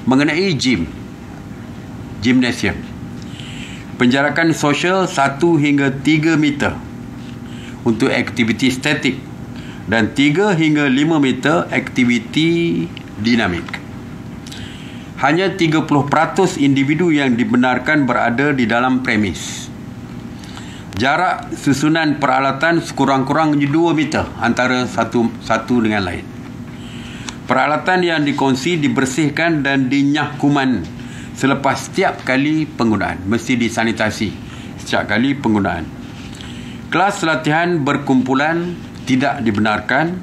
mengenai gymnasium. Penjarakan sosial 1 hingga 3 meter untuk aktiviti statik dan 3 hingga 5 meter aktiviti dinamik. Hanya 30% individu yang dibenarkan berada di dalam premis. Jarak susunan peralatan sekurang-kurangnya 2 meter antara satu dengan lain. Peralatan yang dikongsi dibersihkan dan dinyah kuman selepas setiap kali penggunaan. Mesti disanitasi setiap kali penggunaan. Kelas latihan berkumpulan tidak dibenarkan,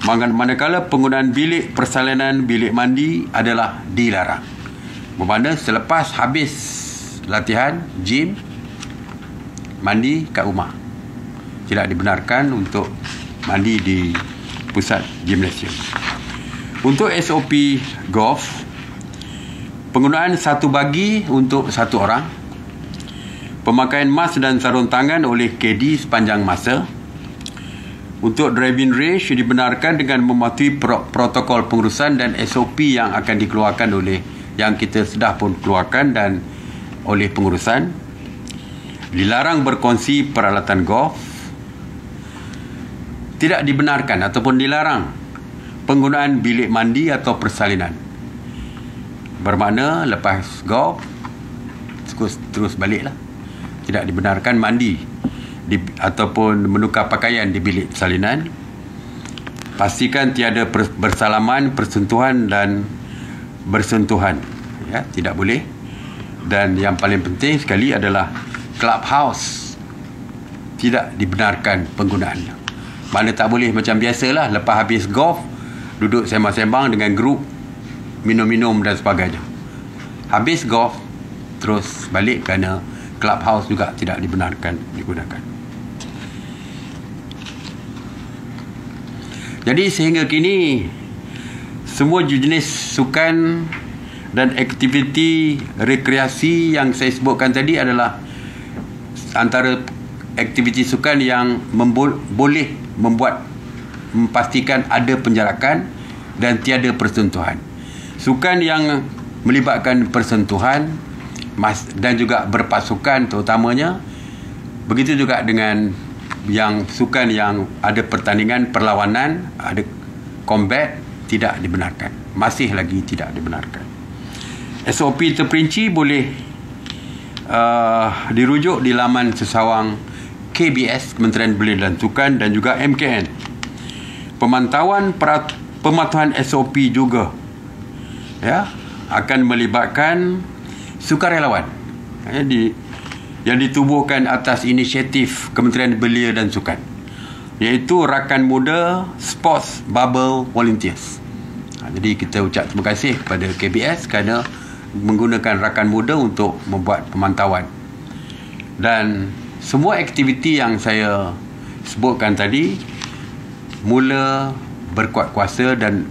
manakala penggunaan bilik persalinan, bilik mandi adalah dilarang. Bermakna selepas habis latihan gym, mandi kat rumah. Tidak dibenarkan untuk mandi di pusat gimnasium. Untuk SOP golf, penggunaan satu bagi untuk satu orang, pemakaian mask dan sarung tangan oleh KD sepanjang masa. Untuk driving range dibenarkan dengan mematuhi protokol pengurusan dan SOP yang akan dikeluarkan oleh, yang kita sudah pun keluarkan dan oleh pengurusan. Dilarang berkongsi peralatan golf. Tidak dibenarkan ataupun dilarang penggunaan bilik mandi atau persalinan. Bermakna lepas golf terus baliklah. Tidak dibenarkan mandi ataupun menukar pakaian di bilik persalinan. Pastikan tiada bersalaman, persentuhan dan bersentuhan, ya, tidak boleh. Dan yang paling penting sekali adalah clubhouse tidak dibenarkan penggunaannya. Mana tak boleh macam biasalah, lepas habis golf duduk sembang-sembang dengan grup, minum-minum dan sebagainya. Habis golf terus balik, kerana clubhouse juga tidak dibenarkan digunakan. Jadi sehingga kini semua jenis sukan dan aktiviti rekreasi yang saya sebutkan tadi adalah antara aktiviti sukan yang boleh memastikan ada penjarakan dan tiada persentuhan. Sukan yang melibatkan persentuhan dan juga berpasukan terutamanya, begitu juga dengan yang sukan yang ada pertandingan perlawanan, ada combat, tidak dibenarkan. Masih lagi tidak dibenarkan. SOP terperinci boleh dirujuk di laman sesawang KBS, Kementerian Belia dan Sukan, dan juga MKN. Pematuhan SOP juga, ya, akan melibatkan sukarelawan, yang ditubuhkan atas inisiatif Kementerian Belia dan Sukan, iaitu Rakan Muda Sports Bubble Volunteers. Jadi kita ucap terima kasih kepada KBS kerana menggunakan Rakan Muda untuk membuat pemantauan. Dan semua aktiviti yang saya sebutkan tadi mula berkuat kuasa dan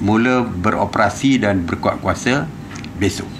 mula beroperasi dan berkuat kuasa besok.